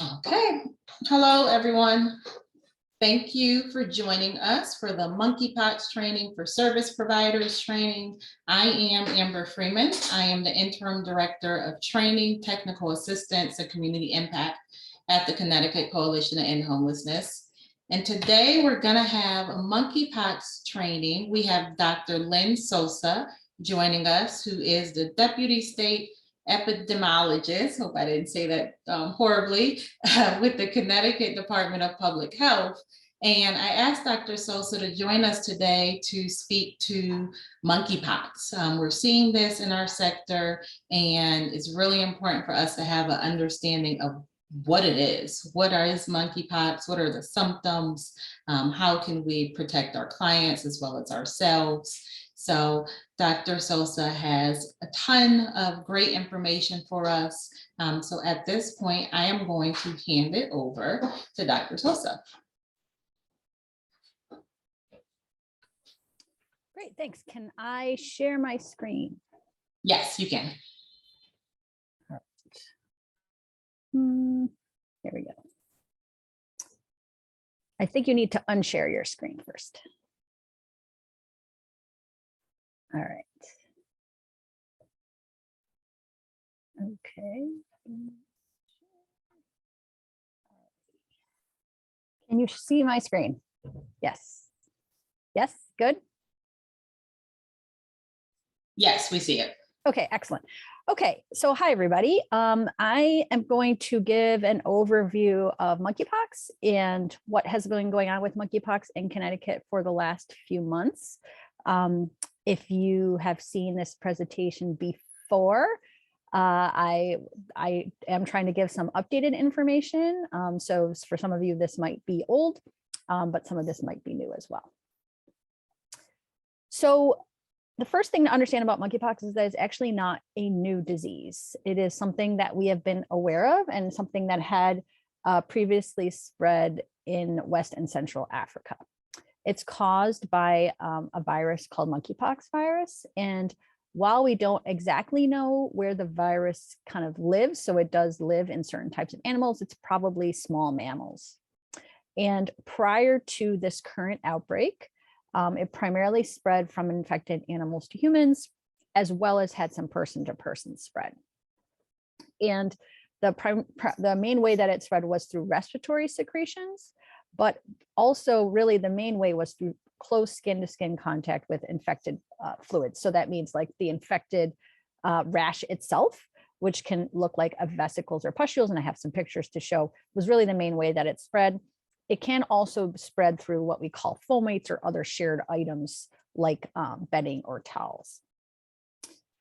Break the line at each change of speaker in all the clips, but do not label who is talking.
Okay. Hello, everyone. Thank you for joining us for the Monkeypox training for service providers training. I am Amber Freeman. I am the Interim Director of Training, Technical Assistance, and Community Impact at the Connecticut Coalition to End Homelessness. And today we're going to have a monkeypox training. We have Dr. Lynn Sosa joining us, who is the Deputy State Epidemiologist, hope I didn't say that horribly, with the Connecticut Department of Public Health. And I asked Dr. Sosa to join us today to speak to monkeypox. We're seeing this in our sector, and it's really important for us to have an understanding of what it is. What is monkeypox? What are the symptoms? How can we protect our clients as well as ourselves? So Dr. Sosa has a ton of great information for us. So at this point, I am going to hand it over to Dr. Sosa.
Great, thanks. Can I share my screen?
Yes, you can.
All right. Here we go. I think you need to unshare your screen first. All right. Okay. Can you see my screen? Yes. Yes, good.
Yes, we see it.
Okay, excellent. Okay, so hi everybody. I am going to give an overview of monkeypox and what has been going on with monkeypox in Connecticut for the last few months. If you have seen this presentation before, I am trying to give some updated information. So for some of you, this might be old, but some of this might be new as well. So the first thing to understand about monkeypox is that it's actually not a new disease. It is something that we have been aware of and something that had previously spread in West and Central Africa. It's caused by a virus called monkeypox virus. And while we don't exactly know where the virus kind of lives, so it does live in certain types of animals, it's probably small mammals. And prior to this current outbreak, it primarily spread from infected animals to humans, as well as had some person-to-person spread. And the main way that it spread was through respiratory secretions, but also really the main way was through close skin-to-skin contact with infected fluids. So that means like the infected rash itself, which can look like vesicles or pustules, and I have some pictures to show, was really the main way that it spread. It can also spread through what we call fomites or other shared items like bedding or towels.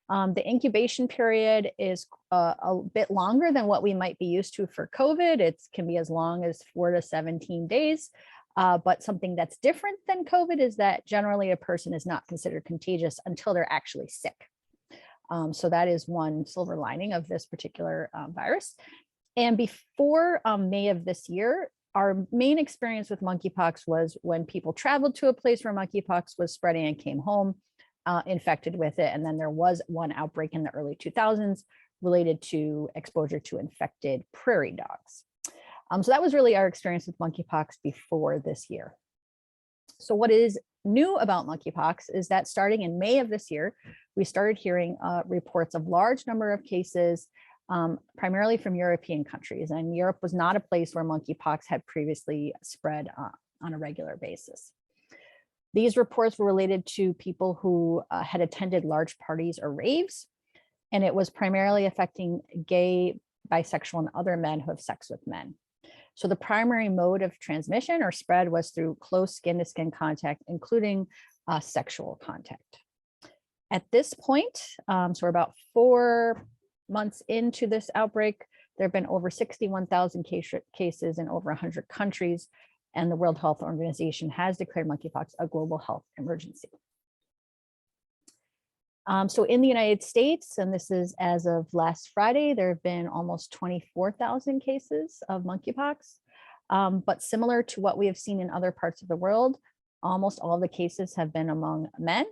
The incubation period is a bit longer than what we might be used to for COVID. It can be as long as 4 to 17 days. But something that's different than COVID is that generally a person is not considered contagious until they're actually sick. So that is one silver lining of this particular virus. And before May of this year, our main experience with monkeypox was when people traveled to a place where monkeypox was spreading and came home infected with it. And then there was one outbreak in the early 2000s related to exposure to infected prairie dogs. So that was really our experience with monkeypox before this year. So what is new about monkeypox is that starting in May of this year, we started hearing reports of large number of cases, primarily from European countries. And Europe was not a place where monkeypox had previously spread on a regular basis. These reports were related to people who had attended large parties or raves, and it was primarily affecting gay, bisexual, and other men who have sex with men. So the primary mode of transmission or spread was through close skin-to-skin contact, including sexual contact. At this point, so we're about 4 months into this outbreak, there have been over 61,000 cases in over 100 countries, and the World Health Organization has declared monkeypox a global health emergency. So in the United States, and this is as of last Friday, there have been almost 24,000 cases of monkeypox. But similar to what we have seen in other parts of the world, almost all of the cases have been among men,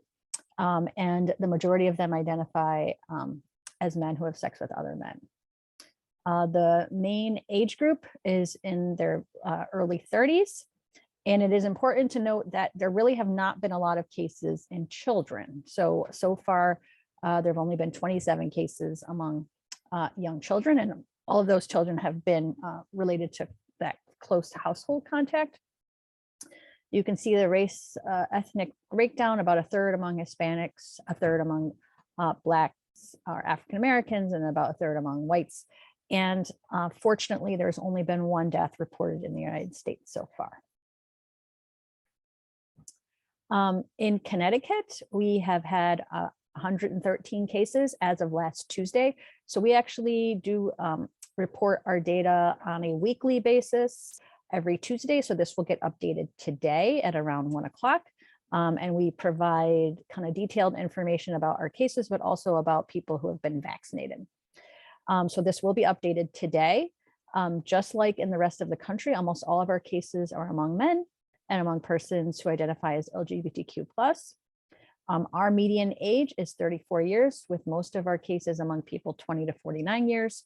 and the majority of them identify as men who have sex with other men. The main age group is in their early 30s. And it is important to note that there really have not been a lot of cases in children. So far, there have only been 27 cases among young children, and all of those children have been related to that close household contact. You can see the race ethnic breakdown, about a third among Hispanics, a third among Blacks or African Americans, and about a third among whites. And fortunately, there's only been one death reported in the United States so far. In Connecticut, we have had 113 cases as of last Tuesday. So we actually do report our data on a weekly basis every Tuesday. So this will get updated today at around 1 o'clock. And we provide kind of detailed information about our cases, but also about people who have been vaccinated. So this will be updated today. Just like in the rest of the country, almost all of our cases are among men and among persons who identify as LGBTQ+. Our median age is 34 years, with most of our cases among people 20 to 49 years.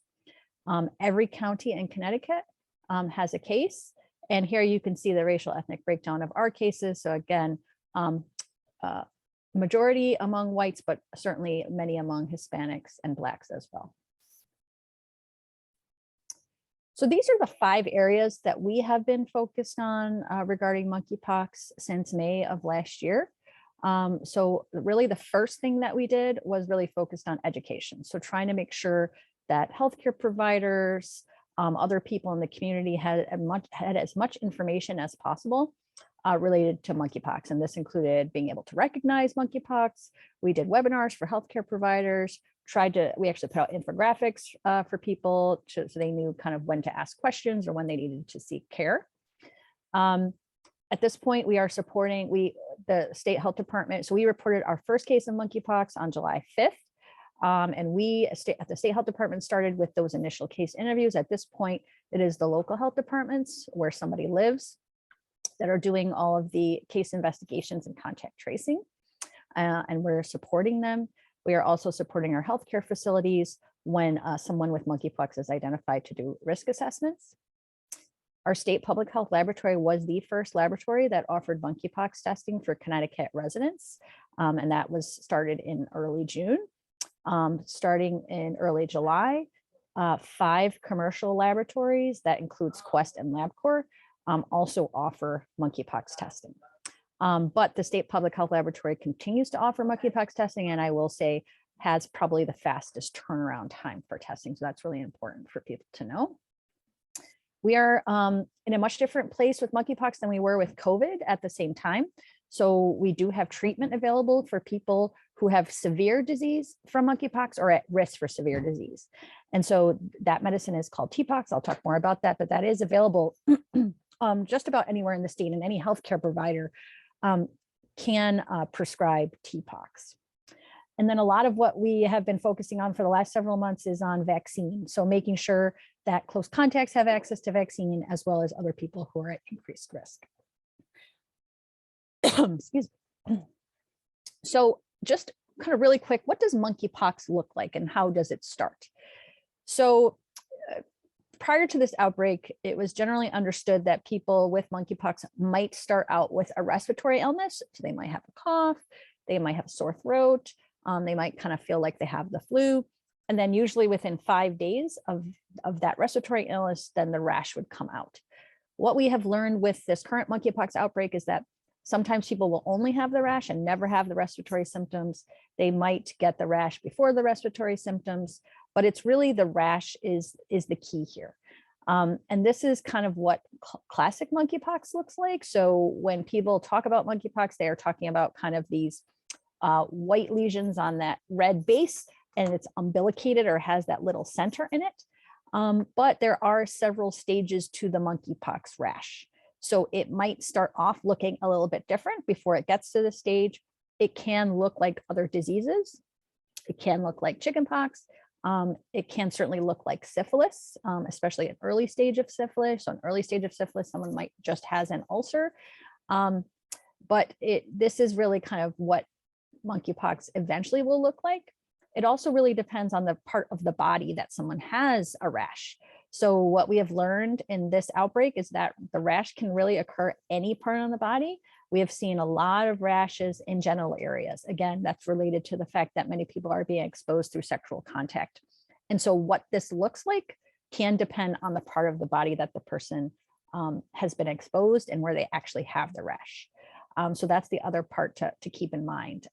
Every county in Connecticut has a case. And here you can see the racial ethnic breakdown of our cases. So again, majority among whites, but certainly many among Hispanics and Blacks as well. So these are the 5 areas that we have been focused on regarding monkeypox since May of last year. So really the first thing that we did was really focused on education. So trying to make sure that healthcare providers, other people in the community had as much information as possible related to monkeypox. And this included being able to recognize monkeypox. We did webinars for healthcare providers, we actually put out infographics for people so they knew kind of when to ask questions or when they needed to seek care. At this point, we are supporting the state health department. So we reported our first case of monkeypox on July 5th. And we at the state health department started with those initial case interviews. At this point, it is the local health departments where somebody lives that are doing all of the case investigations and contact tracing. And we're supporting them. We are also supporting our healthcare facilities when someone with monkeypox is identified to do risk assessments. Our state public health laboratory was the first laboratory that offered monkeypox testing for Connecticut residents. And that was started in early June. Starting in early July, 5 commercial laboratories, that includes Quest and LabCorp, also offer monkeypox testing. But the state public health laboratory continues to offer monkeypox testing, and I will say has probably the fastest turnaround time for testing. So that's really important for people to know. We are in a much different place with monkeypox than we were with COVID at the same time. So we do have treatment available for people who have severe disease from monkeypox or at risk for severe disease. And so that medicine is called TPOXX. I'll talk more about that, but that is available just about anywhere in the state, and any healthcare provider can prescribe TPOXX. And then a lot of what we have been focusing on for the last several months is on vaccine. So making sure that close contacts have access to vaccine, as well as other people who are at increased risk. Excuse me. So just kind of really quick, what does monkeypox look like and how does it start? So prior to this outbreak, it was generally understood that people with monkeypox might start out with a respiratory illness. So they might have a cough, they might have a sore throat, they might kind of feel like they have the flu. And then usually within 5 days of that respiratory illness, then the rash would come out. What we have learned with this current monkeypox outbreak is that sometimes people will only have the rash and never have the respiratory symptoms. They might get the rash before the respiratory symptoms, but it's really the rash is the key here. And this is kind of what classic monkeypox looks like. So when people talk about monkeypox, they are talking about kind of these white lesions on that red base, and it's umbilicated or has that little center in it. But there are several stages to the monkeypox rash. So it might start off looking a little bit different before it gets to the stage. It can look like other diseases. It can look like chickenpox. It can certainly look like syphilis, especially an early stage of syphilis. So an early stage of syphilis, someone might just has an ulcer. But this is really kind of what monkeypox eventually will look like. it also really depends on the part of the body that someone has a rash. So what we have learned in this outbreak is that the rash can really occur any part on the body. We have seen a lot of rashes in genital areas. Again, that's related to the fact that many people are being exposed through sexual contact. And so what this looks like can depend on the part of the body that the person has been exposed and where they actually have the rash. So that's the other part to keep in mind.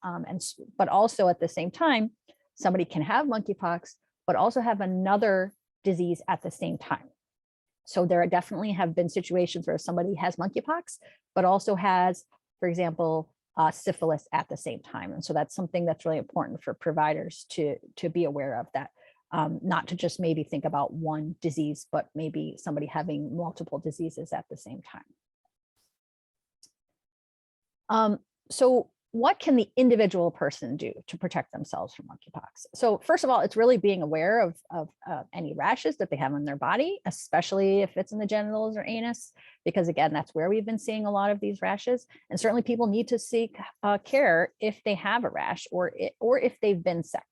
But also at the same time, somebody can have monkeypox, but also have another disease at the same time. So there definitely have been situations where somebody has monkeypox, but also has, for example, syphilis at the same time. And so that's something that's really important for providers to be aware of, that not to just maybe think about one disease, but maybe somebody having multiple diseases at the same time. So what can the individual person do to protect themselves from monkeypox? So first of all, it's really being aware of any rashes that they have on their body, especially if it's in the genitals or anus, because again, that's where we've been seeing a lot of these rashes. And certainly people need to seek care if they have a rash or if they've been sick.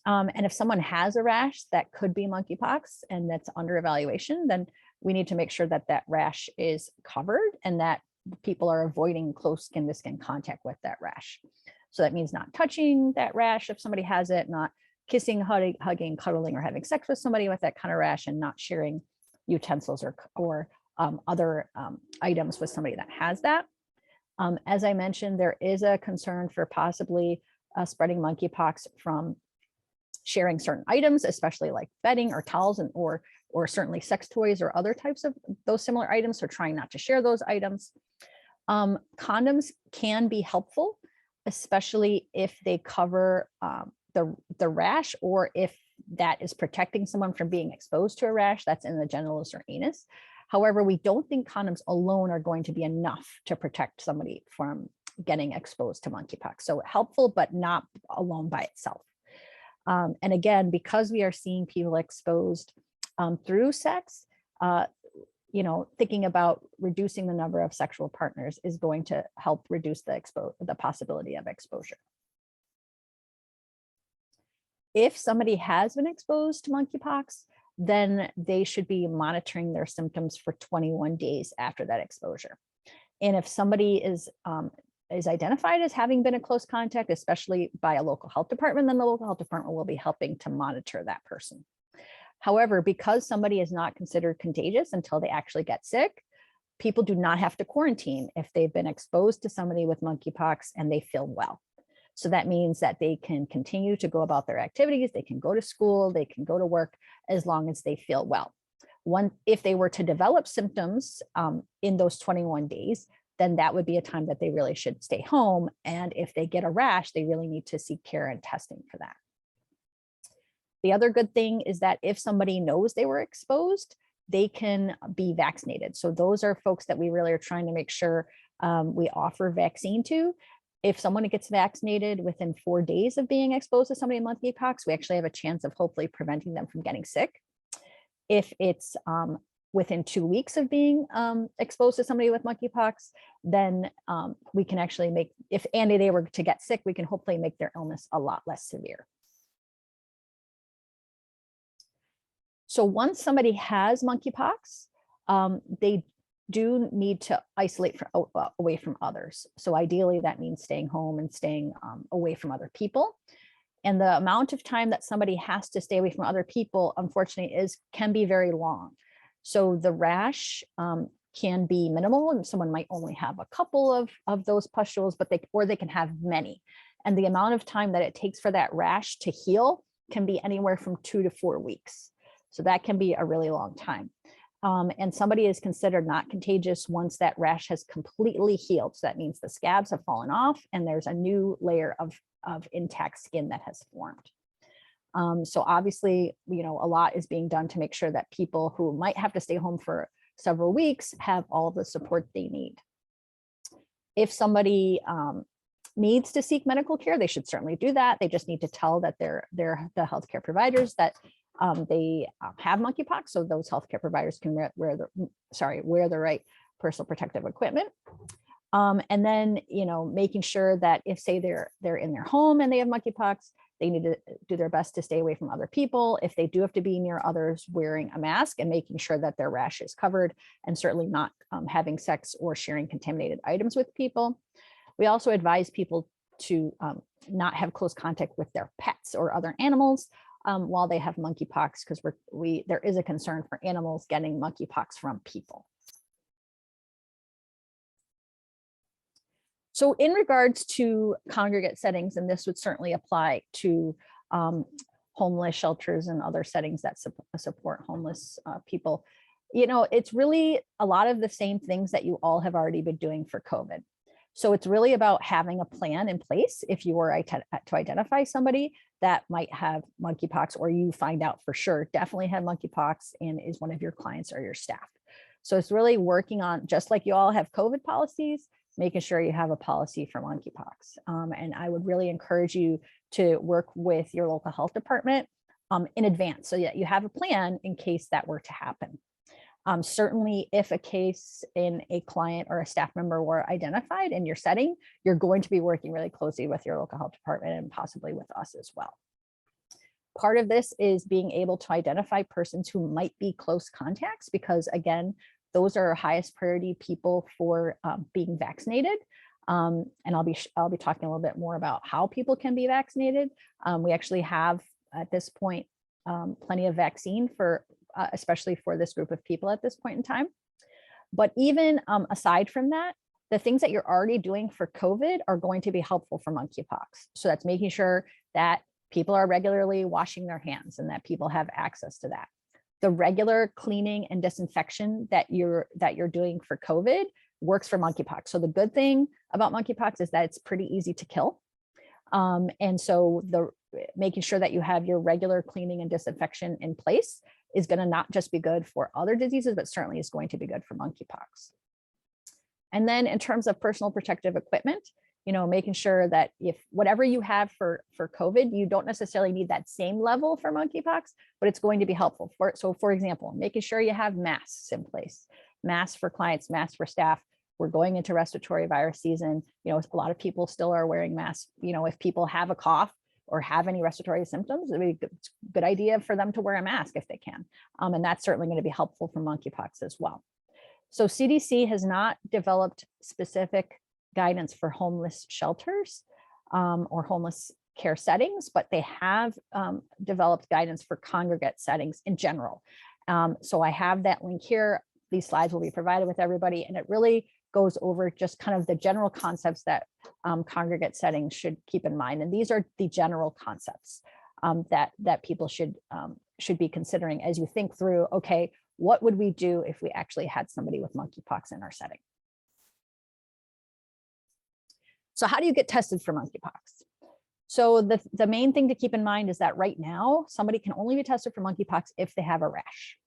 And if someone has a rash that could be monkeypox and that's under evaluation, then we need to make sure that that rash is covered and that people are avoiding close skin to skin contact with that rash. So that means not touching that rash if somebody has it, not kissing, hugging, cuddling, or having sex with somebody with that kind of rash, and not sharing utensils or other items with somebody that has that. As I mentioned, there is a concern for possibly spreading monkeypox from sharing certain items, especially like bedding or towels, and or certainly sex toys or other types of those similar items. So trying not to share those items. Condoms can be helpful, especially if they cover the rash, or if that is protecting someone from being exposed to a rash that's in the genitals or anus. However, we don't think condoms alone are going to be enough to protect somebody from getting exposed to monkeypox. So helpful, but not alone by itself. And again, because we are seeing people exposed through sex, thinking about reducing the number of sexual partners is going to help reduce the possibility of exposure. If somebody has been exposed to monkeypox, then they should be monitoring their symptoms for 21 days after that exposure. And if somebody is identified as having been a close contact, especially by a local health department, then the local health department will be helping to monitor that person. However, because somebody is not considered contagious until they actually get sick, people do not have to quarantine if they've been exposed to somebody with monkeypox and they feel well. So that means that they can continue to go about their activities, they can go to school, they can go to work, as long as they feel well. If they were to develop symptoms in those 21 days, then that would be a time that they really should stay home. And if they get a rash, they really need to seek care and testing for that. The other good thing is that if somebody knows they were exposed, they can be vaccinated. So those are folks that we really are trying to make sure we offer vaccine to. If someone gets vaccinated within 4 days of being exposed to somebody with monkeypox, we actually have a chance of hopefully preventing them from getting sick. If it's within 2 weeks of being exposed to somebody with monkeypox, then we can actually if they were to get sick, we can hopefully make their illness a lot less severe. So once somebody has monkeypox, they do need to isolate away from others. So ideally, that means staying home and staying away from other people. And the amount of time that somebody has to stay away from other people, unfortunately, can be very long. So the rash can be minimal, and someone might only have a couple of those pustules, but they can have many. And the amount of time that it takes for that rash to heal can be anywhere from 2 to 4 weeks. So that can be a really long time. And somebody is considered not contagious once that rash has completely healed. So that means the scabs have fallen off and there's a new layer of intact skin that has formed. So obviously, a lot is being done to make sure that people who might have to stay home for several weeks have all the support they need. If somebody needs to seek medical care, they should certainly do that. They just need to tell that they're the healthcare providers that they have monkeypox, so those healthcare providers can wear the right personal protective equipment. And then, making sure that if, say, they're in their home and they have monkeypox, they need to do their best to stay away from other people. If they do have to be near others, wearing a mask and making sure that their rash is covered, and certainly not having sex or sharing contaminated items with people. We also advise people to not have close contact with their pets or other animals while they have monkeypox, because there is a concern for animals getting monkeypox from people. So in regards to congregate settings, and this would certainly apply to homeless shelters and other settings that support homeless people, you know, it's really a lot of the same things that you all have already been doing for COVID. So it's really about having a plan in place if you were to identify somebody that might have monkeypox, or you find out for sure definitely have monkeypox and is one of your clients or your staff. So it's really working on, just like you all have COVID policies, making sure you have a policy for monkeypox. And I would really encourage you to work with your local health department in advance so that you have a plan in case that were to happen. Certainly, if a case in a client or a staff member were identified in your setting, you're going to be working really closely with your local health department and possibly with us as well. Part of this is being able to identify persons who might be close contacts, because again, those are our highest priority people for being vaccinated. And I'll be talking a little bit more about how people can be vaccinated. We actually have at this point plenty of vaccine for especially for this group of people at this point in time. But even aside from that, the things that you're already doing for COVID are going to be helpful for monkeypox. So that's making sure that people are regularly washing their hands and that people have access to that. The regular cleaning and disinfection that you're doing for COVID works for monkeypox. So the good thing about monkeypox is that it's pretty easy to kill. And so making sure that you have your regular cleaning and disinfection in place is going to not just be good for other diseases, but certainly is going to be good for monkeypox. And then in terms of personal protective equipment, you know, making sure that if whatever you have for COVID, you don't necessarily need that same level for monkeypox, but it's going to be helpful for it. So for example, making sure you have masks in place, masks for clients, masks for staff. We're going into respiratory virus season. You know, a lot of people still are wearing masks. You know, if people have a cough or have any respiratory symptoms, it'd be a good idea for them to wear a mask if they can. And that's certainly going to be helpful for monkeypox as well. So CDC has not developed specific guidance for homeless shelters or homeless care settings, but they have developed guidance for congregate settings in general. So I have that link here. These slides will be provided with everybody, and it really goes over just kind of the general concepts that congregate settings should keep in mind. And these are the general concepts that people should be considering as you think through, okay, what would we do if we actually had somebody with monkeypox in our setting? So how do you get tested for monkeypox? So the main thing to keep in mind is that right now, somebody can only be tested for monkeypox if they have a rash.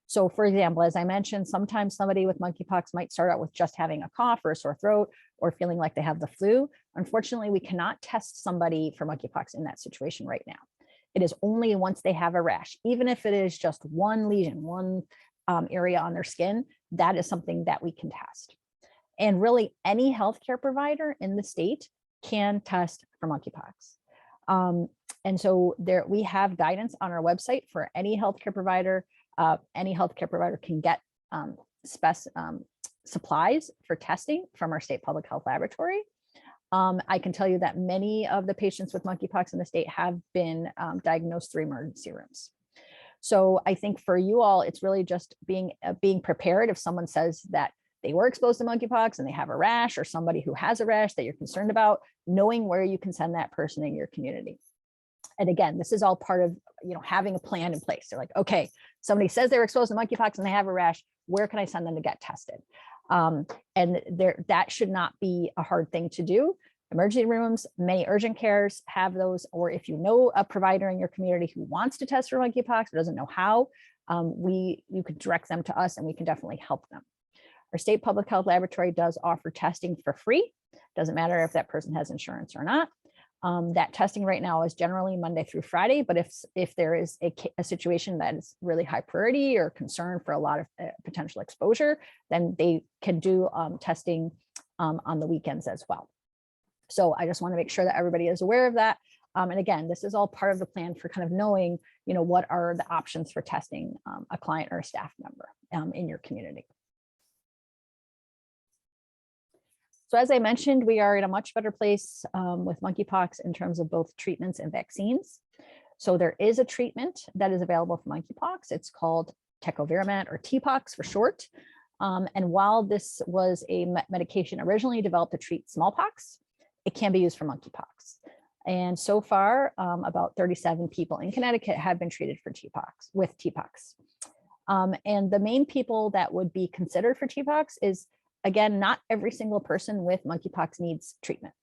So for example, as I mentioned, sometimes somebody with monkeypox might start out with just having a cough or a sore throat or feeling like they have the flu. Unfortunately, we cannot test somebody for monkeypox in that situation right now. It is only once they have a rash, even if it is just one lesion, one area on their skin, that is something that we can test. And really any healthcare provider in the state can test for monkeypox. And so we have guidance on our website for any healthcare provider. Any healthcare provider can get supplies for testing from our state public health laboratory. I can tell you that many of the patients with monkeypox in the state have been diagnosed through emergency rooms. So I think for you all, it's really just being prepared if someone says that they were exposed to monkeypox and they have a rash, or somebody who has a rash that you're concerned about, knowing where you can send that person in your community. And again, this is all part of, you know, having a plan in place. They're like, okay, somebody says they're exposed to monkeypox and they have a rash, where can I send them to get tested? And that should not be a hard thing to do. Emergency rooms, many urgent cares have those, or if you know a provider in your community who wants to test for monkeypox but doesn't know how, you could direct them to us and we can definitely help them. Our state public health laboratory does offer testing for free. Doesn't matter if that person has insurance or not. That testing right now is generally Monday through Friday, but if there is a situation that is really high priority or concern for a lot of potential exposure, then they can do testing on the weekends as well. So I just want to make sure that everybody is aware of that. And again, this is all part of the plan for kind of knowing, what are the options for testing a client or a staff member in your community. So as I mentioned, we are in a much better place with monkeypox in terms of both treatments and vaccines. So there is a treatment that is available for monkeypox. It's called tecovirimat, or TPOXX for short. And while this was a medication originally developed to treat smallpox, it can be used for monkeypox. And so far, about 37 people in Connecticut have been treated for with TPOXX. And the main people that would be considered for TPOXX is, again, not every single person with monkeypox needs treatment.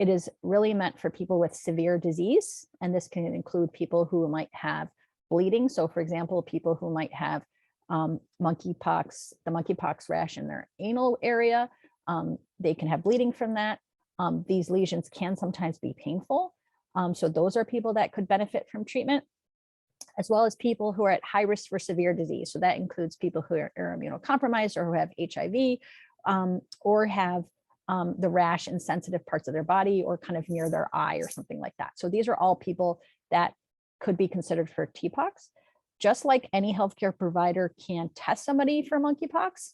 It is really meant for people with severe disease, and this can include people who might have bleeding. So for example, people who might have monkeypox, the monkeypox rash in their anal area, they can have bleeding from that. These lesions can sometimes be painful. So those are people that could benefit from treatment, as well as people who are at high risk for severe disease. So that includes people who are immunocompromised or who have HIV or have the rash in sensitive parts of their body or kind of near their eye or something like that. So these are all people that could be considered for TPOXX. Just like any healthcare provider can test somebody for monkeypox,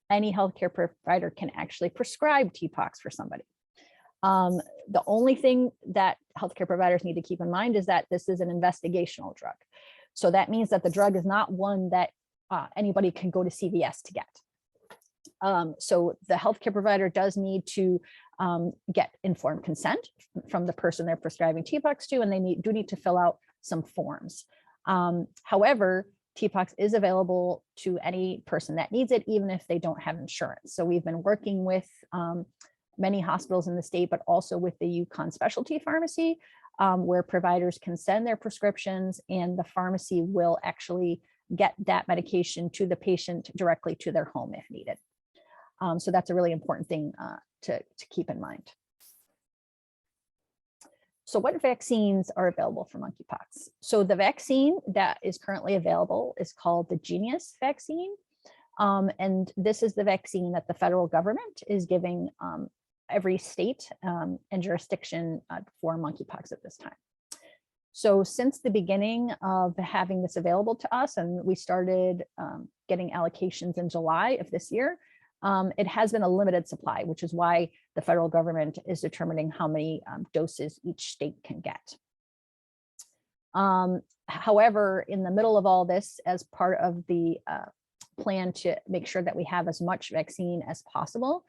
any healthcare provider can actually prescribe TPOXX for somebody. The only thing that healthcare providers need to keep in mind is that this is an investigational drug. So that means that the drug is not one that anybody can go to CVS to get. So the healthcare provider does need to get informed consent from the person they're prescribing TPOXX to, and they do need to fill out some forms. However, TPOXX is available to any person that needs it, even if they don't have insurance. So we've been working with many hospitals in the state, but also with the UConn specialty pharmacy, where providers can send their prescriptions and the pharmacy will actually get that medication to the patient directly to their home if needed. So that's a really important thing to keep in mind. So what vaccines are available for monkeypox? So the vaccine that is currently available is called the Genius vaccine. And this is the vaccine that the federal government is giving every state and jurisdiction for monkeypox at this time. So since the beginning of having this available to us, and we started getting allocations in July of this year, it has been a limited supply, which is why the federal government is determining how many doses each state can get. However, in the middle of all this, as part of the plan to make sure that we have as much vaccine as possible,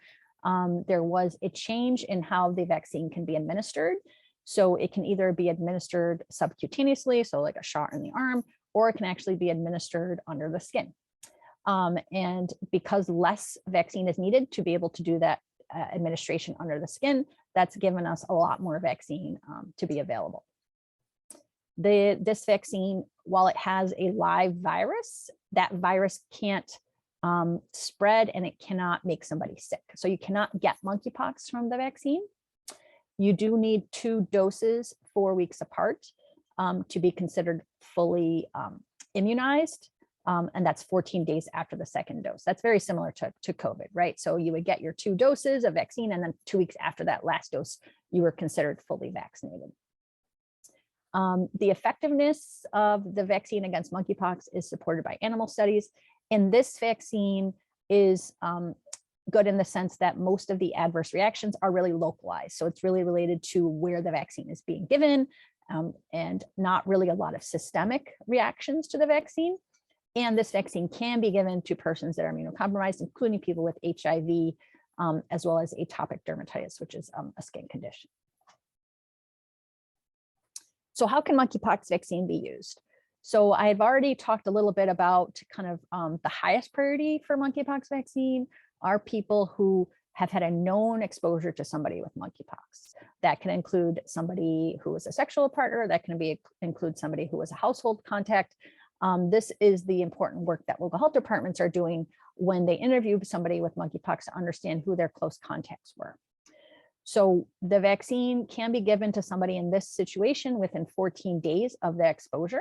there was a change in how the vaccine can be administered. So it can either be administered subcutaneously, so like a shot in the arm, or it can actually be administered under the skin. And because less vaccine is needed to be able to do that administration under the skin, that's given us a lot more vaccine to be available. This vaccine, while it has a live virus, that virus can't spread and it cannot make somebody sick. So you cannot get monkeypox from the vaccine. You do need 2 doses 4 weeks apart to be considered fully immunized. And that's 14 days after the second dose. That's very similar to COVID, right? So you would get your 2 doses of vaccine, and then 2 weeks after that last dose, you were considered fully vaccinated. The effectiveness of the vaccine against monkeypox is supported by animal studies. And this vaccine is good in the sense that most of the adverse reactions are really localized. So it's really related to where the vaccine is being given and not really a lot of systemic reactions to the vaccine. And this vaccine can be given to persons that are immunocompromised, including people with HIV, as well as atopic dermatitis, which is a skin condition. So how can monkeypox vaccine be used? So I've already talked a little bit about kind of the highest priority for monkeypox vaccine are people who have had a known exposure to somebody with monkeypox. That can include somebody who was a sexual partner, that can include somebody who was a household contact. This is the important work that local health departments are doing when they interview somebody with monkeypox to understand who their close contacts were. So the vaccine can be given to somebody in this situation within 14 days of the exposure.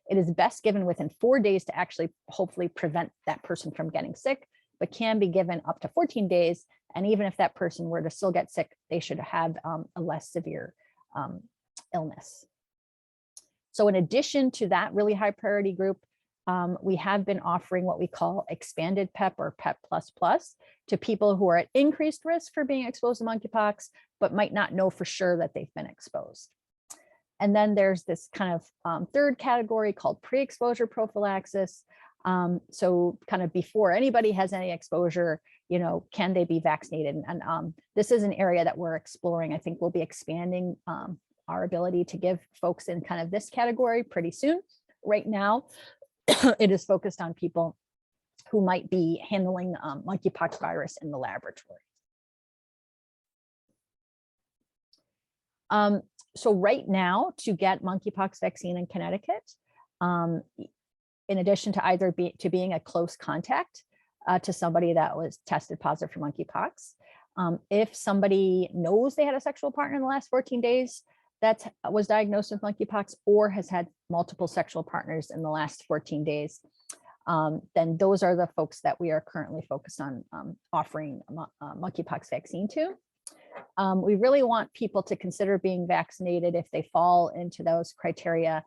It is best given within 4 days to actually hopefully prevent that person from getting sick, but can be given up to 14 days. And even if that person were to still get sick, they should have a less severe illness. So in addition to that really high priority group, we have been offering what we call expanded PEP or PEP++ to people who are at increased risk for being exposed to monkeypox, but might not know for sure that they've been exposed. And then there's this kind of third category called pre-exposure prophylaxis. So kind of before anybody has any exposure, you know, can they be vaccinated? And this is an area that we're exploring. I think we'll be expanding our ability to give folks in kind of this category pretty soon. Right now, it is focused on people who might be handling monkeypox virus in the laboratory. So right now, to get monkeypox vaccine in Connecticut, in addition to either being a close contact to somebody that was tested positive for monkeypox, if somebody knows they had a sexual partner in the last 14 days that was diagnosed with monkeypox or has had multiple sexual partners in the last 14 days, then those are the folks that we are currently focused on offering monkeypox vaccine to. We really want people to consider being vaccinated if they fall into those criteria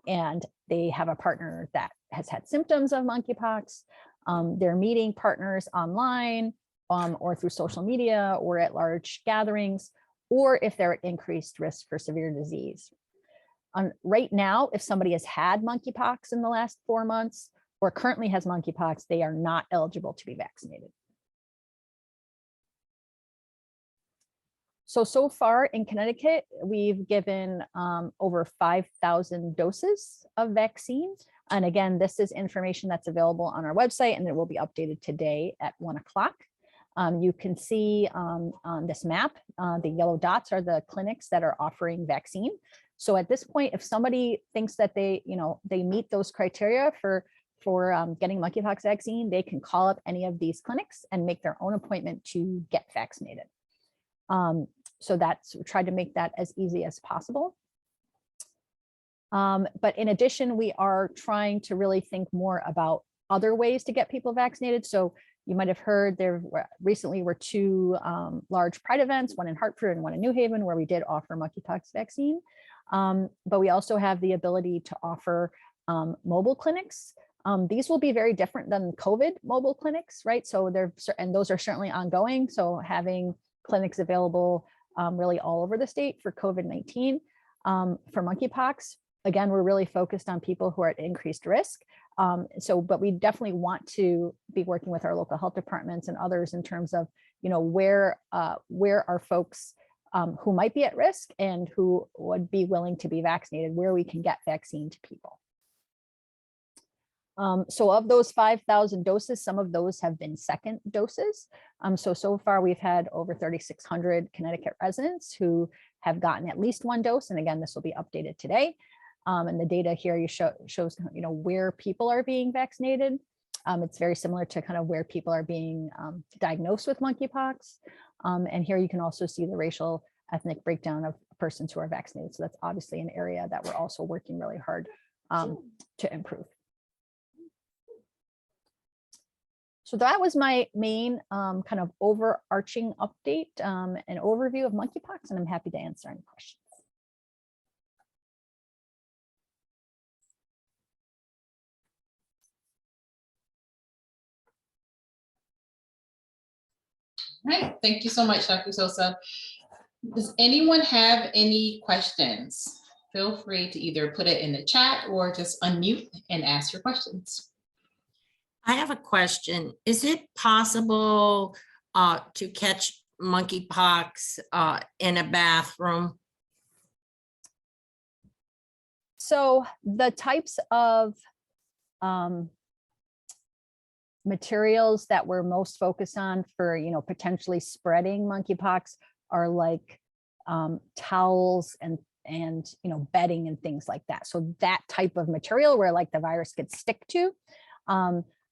and they have a partner that has had symptoms of monkeypox. They're meeting partners online or through social media or at large gatherings, or if they're at increased risk for severe disease. Right now, if somebody has had monkeypox in the last 4 months or currently has monkeypox, they are not eligible to be vaccinated. So far in Connecticut, we've given over 5,000 doses of vaccine. And again, this is information that's available on our website and it will be updated today at 1 o'clock. You can see on this map, the yellow dots are the clinics that are offering vaccine. So at this point, if somebody thinks that they meet those criteria for getting monkeypox vaccine, they can call up any of these clinics and make their own appointment to get vaccinated. So that's tried to make that as easy as possible. But in addition, we are trying to really think more about other ways to get people vaccinated. So you might have heard there recently were 2 large Pride events, one in Hartford and one in New Haven, where we did offer monkeypox vaccine. But we also have the ability to offer mobile clinics. These will be very different than COVID mobile clinics, right? So those are certainly ongoing. So having clinics available really all over the state for COVID-19. For monkeypox, again, we're really focused on people who are at increased risk. But we definitely want to be working with our local health departments and others in terms of, where are folks who might be at risk and who would be willing to be vaccinated, where we can get vaccine to people. So of those 5,000 doses, some of those have been second doses. So far we've had over 3,600 Connecticut residents who have gotten at least 1 dose. And again, this will be updated today. And the data here shows, where people are being vaccinated. It's very similar to kind of where people are being diagnosed with monkeypox. And here you can also see the racial ethnic breakdown of persons who are vaccinated. So that's obviously an area that we're also working really hard to improve. So that was my main kind of overarching update and overview of monkeypox, and I'm happy to answer any questions.
All right, thank you so much, Dr. Sosa. Does anyone have any questions? Feel free to either put it in the chat or just unmute and ask your questions.
I have a question. Is it possible to catch monkeypox in a bathroom?
So the types of materials that we're most focused on for, potentially spreading monkeypox are like towels and bedding and things like that. So that type of material where like the virus could stick to.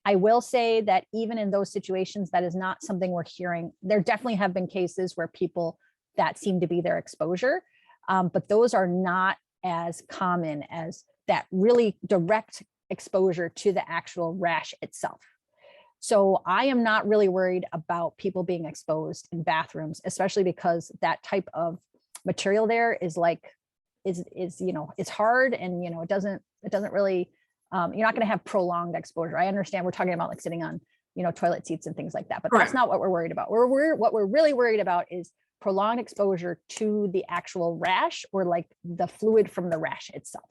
I will say that even in those situations, that is not something we're hearing. There definitely have been cases where people that seem to be their exposure, but those are not as common as that really direct exposure to the actual rash itself. So I am not really worried about people being exposed in bathrooms, especially because that type of material there is like it's hard, and it doesn't really, you're not going to have prolonged exposure. I understand we're talking about like sitting on, toilet seats and things like that, but
Correct.
that's not what we're worried about. What we're really worried about is prolonged exposure to the actual rash, or like the fluid from the rash itself.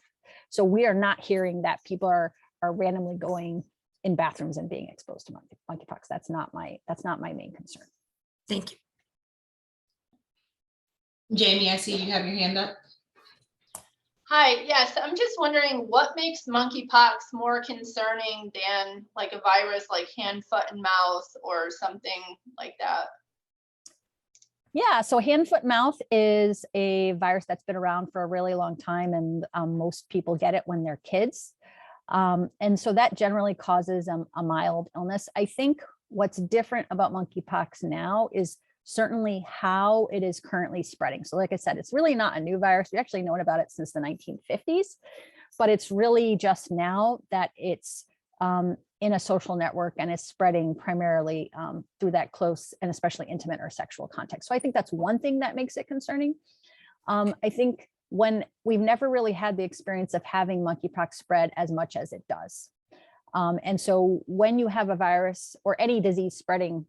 So we are not hearing that people are randomly going in bathrooms and being exposed to monkeypox. That's not my main concern.
Thank you.
Jamie, I see you have your hand up.
Hi, yes, I'm just wondering what makes monkeypox more concerning than like a virus like hand, foot, and mouth or something like that?
Yeah, so hand, foot, mouth is a virus that's been around for a really long time, and most people get it when they're kids. And so that generally causes a mild illness. I think what's different about monkeypox now is certainly how it is currently spreading. So like I said, it's really not a new virus. We've actually known about it since the 1950s, but it's really just now that it's in a social network, and is spreading primarily through that close and especially intimate or sexual context. So I think that's one thing that makes it concerning. I think when we've never really had the experience of having monkeypox spread as much as it does. And so when you have a virus or any disease spreading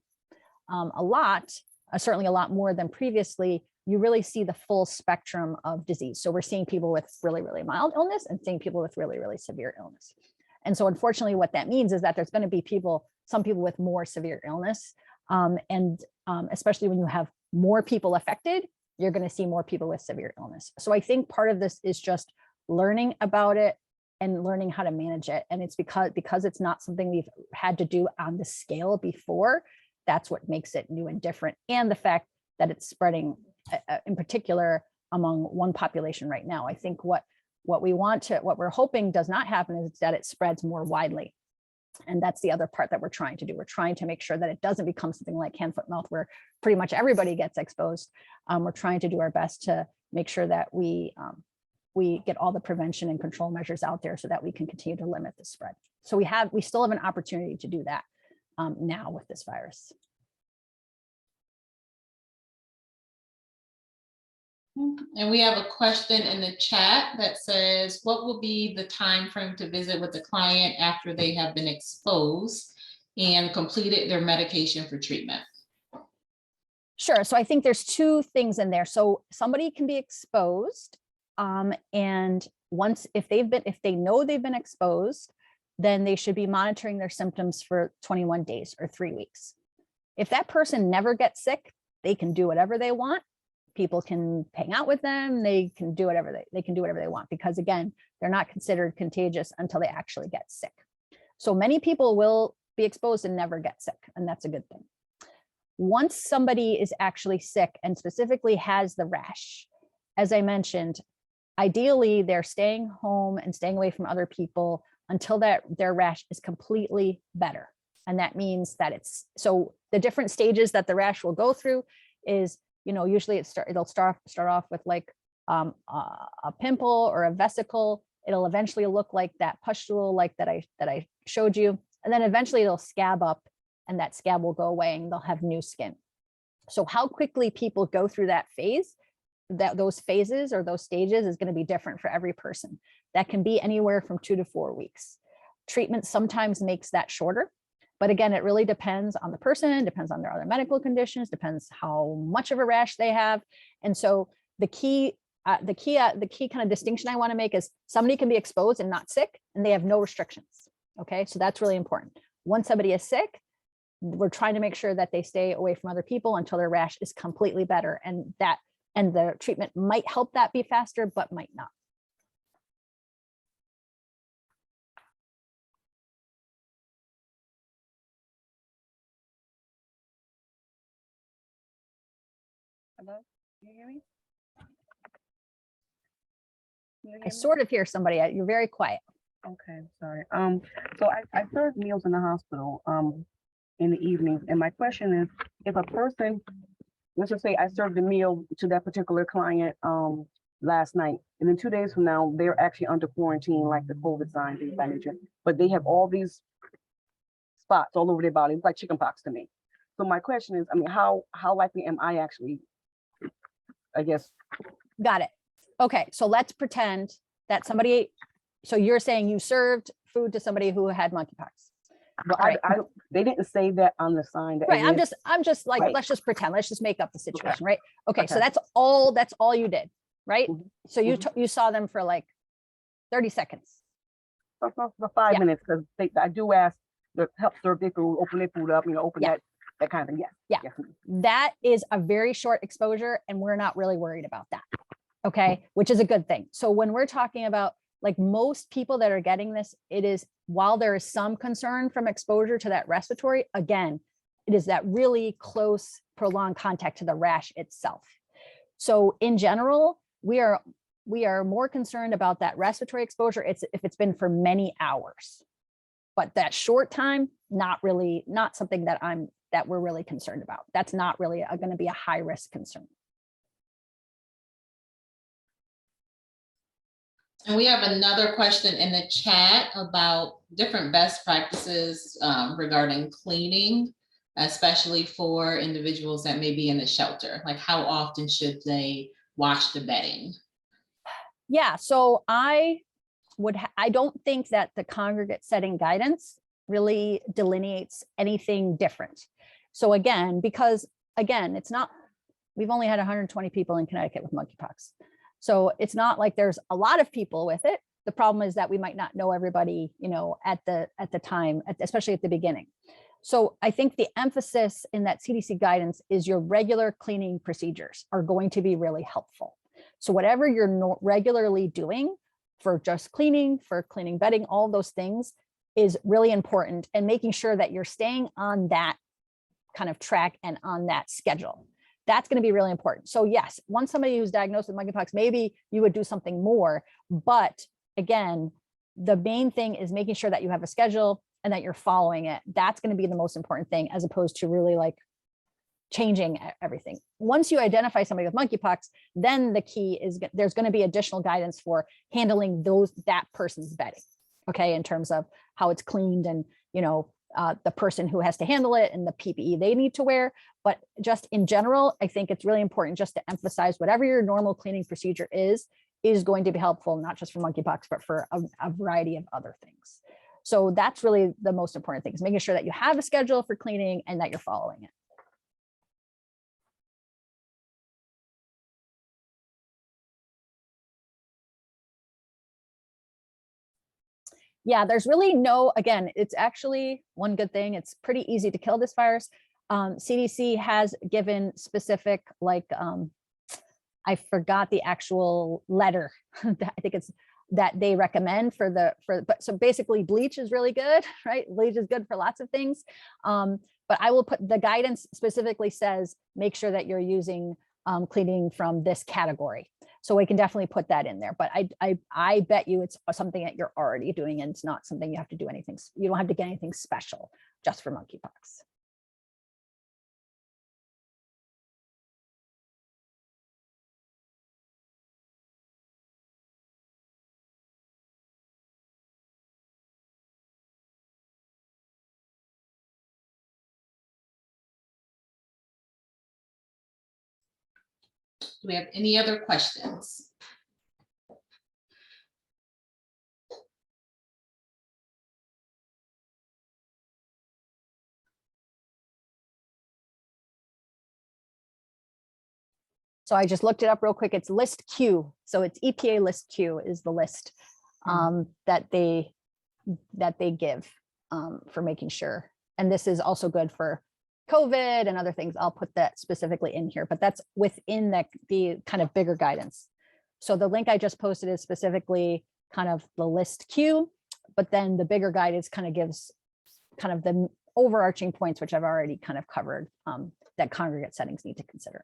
a lot, certainly a lot more than previously, you really see the full spectrum of disease. So we're seeing people with really, really mild illness and seeing people with really, really severe illness. And so unfortunately, what that means is that there's going to be some people with more severe illness. And especially when you have more people affected, you're going to see more people with severe illness. So I think part of this is just learning about it and learning how to manage it. And it's because it's not something we've had to do on the scale before. That's what makes it new and different. And the fact that it's spreading in particular among one population right now. I think what we're hoping does not happen is that it spreads more widely. And that's the other part that we're trying to do. We're trying to make sure that it doesn't become something like hand, foot, mouth, where pretty much everybody gets exposed. We're trying to do our best to make sure that we get all the prevention and control measures out there so that we can continue to limit the spread. So we still have an opportunity to do that now with this virus.
And we have a question in the chat that says, what will be the time frame to visit with the client after they have been exposed and completed their medication for treatment?
Sure. So I think there's two things in there. So somebody can be exposed, and if they know they've been exposed, then they should be monitoring their symptoms for 21 days or 3 weeks. If that person never gets sick, they can do whatever they want. People can hang out with them. They can do whatever they want, because again, they're not considered contagious until they actually get sick. So many people will be exposed and never get sick, and that's a good thing. Once somebody is actually sick and specifically has the rash, as I mentioned, ideally they're staying home and staying away from other people until their rash is completely better. And that means that so the different stages that the rash will go through is, usually it'll start off with like a pimple or a vesicle. It'll eventually look like that pustule, like that I showed you. And then eventually it'll scab up, and that scab will go away and they'll have new skin. So how quickly people go through that phase, those phases or those stages, is going to be different for every person. That can be anywhere from 2 to 4 weeks. Treatment sometimes makes that shorter, but again, it really depends on the person, depends on their other medical conditions, depends how much of a rash they have. And so the key kind of distinction I want to make is somebody can be exposed and not sick, and they have no restrictions. Okay, so that's really important. Once somebody is sick, we're trying to make sure that they stay away from other people until their rash is completely better, and the treatment might help that be faster, but might not.
Hello, can you hear me? Can you hear
I
me?
sort of hear somebody. You're very quiet.
Okay, sorry. So I serve meals in the hospital in the evenings, and my question is, if a person, let's just say I served a meal to that particular client last night, and then 2 days from now they're actually under quarantine, like the COVID sign, things of that nature, but they have all these spots all over their body. It's like chickenpox to me. So my question is, how likely am I actually, I guess?
Got it. Okay, so let's pretend that somebody, so you're saying you served food to somebody who had monkeypox.
But
Right.
they didn't say that on the sign. That
Right,
it is-
I'm just like,
Right.
let's just pretend, let's just make up the situation, right? Okay, so
Okay.
that's all you did, right?
Mhm.
So you saw them for like 30 seconds.
For 5
Yeah.
minutes, because I do ask the help serve their food, open their food up, open
Yeah.
that kind of thing. Yes.
Yeah.
Yes, ma'am.
That is a very short exposure and we're not really worried about that. Okay, which is a good thing. So when we're talking about like most people that are getting this, it is, while there is some concern from exposure to that respiratory, again, it is that really close prolonged contact to the rash itself. So in general, we are more concerned about that respiratory exposure if it's been for many hours. But that short time, not something that we're really concerned about. That's not really going to be a high risk concern.
And we have another question in the chat about different best practices regarding cleaning, especially for individuals that may be in the shelter. Like how often should they wash the bedding?
Yeah, so I don't think that the congregate setting guidance really delineates anything different. So again, it's not, we've only had 120 people in Connecticut with monkeypox. So it's not like there's a lot of people with it. The problem is that we might not know everybody, at the time, especially at the beginning. So I think the emphasis in that CDC guidance is your regular cleaning procedures are going to be really helpful. So whatever you're regularly doing for just cleaning, for cleaning bedding, all those things is really important, and making sure that you're staying on that kind of track and on that schedule. That's going to be really important. So yes, once somebody who's diagnosed with monkeypox, maybe you would do something more. But again, the main thing is making sure that you have a schedule and that you're following it. That's going to be the most important thing, as opposed to really like changing everything. Once you identify somebody with monkeypox, then the key is there's going to be additional guidance for handling that person's bedding. Okay, in terms of how it's cleaned and, the person who has to handle it and the PPE they need to wear. But just in general, I think it's really important just to emphasize whatever your normal cleaning procedure is going to be helpful, not just for monkeypox, but for a variety of other things. So that's really the most important thing, is making sure that you have a schedule for cleaning and that you're following it. Yeah, there's really again, it's actually one good thing. It's pretty easy to kill this virus. CDC has given specific, I forgot the actual letter. I think it's that they recommend but so basically bleach is really good, right? Bleach is good for lots of things. But I will put, the guidance specifically says, make sure that you're using cleaning from this category. So we can definitely put that in there, but I bet you it's something that you're already doing, and it's not something you have to do anything. You don't have to get anything special just for monkeypox.
Do we have any other questions?
So I just looked it up real quick. It's list Q. So it's EPA list Q is the list that they give for making sure. And this is also good for COVID and other things. I'll put that specifically in here, but that's within the kind of bigger guidance. So the link I just posted is specifically kind of the list Q, but then the bigger guidance kind of gives kind of the overarching points, which I've already kind of covered, that congregate settings need to consider.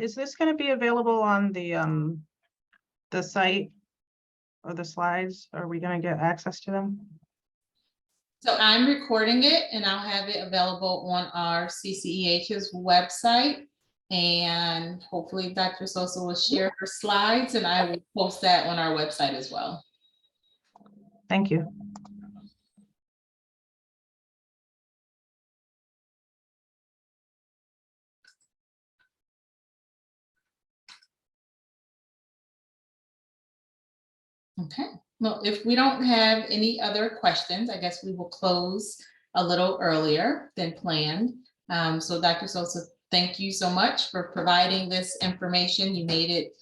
Is this going to be available on the site or the slides? Are we going to get access to them?
So I'm recording it and I'll have it available on our CCEH's website. And hopefully Dr. Sosa will share her slides, and I will post that on our website as well.
Thank you.
Okay, well, if we don't have any other questions, I guess we will close a little earlier than planned. So Dr. Sosa, thank you so much for providing this information. You made it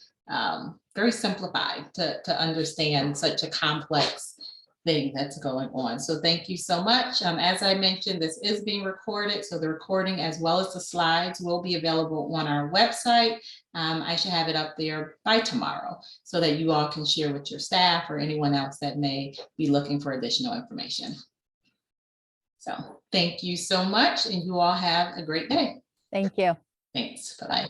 very simplified to understand such a complex thing that's going on. So thank you so much. As I mentioned, this is being recorded, so the recording as well as the slides will be available on our website. I should have it up there by tomorrow so that you all can share with your staff or anyone else that may be looking for additional information. So thank you so much, and you all have a great day.
Thank you.
Thanks. Bye-bye.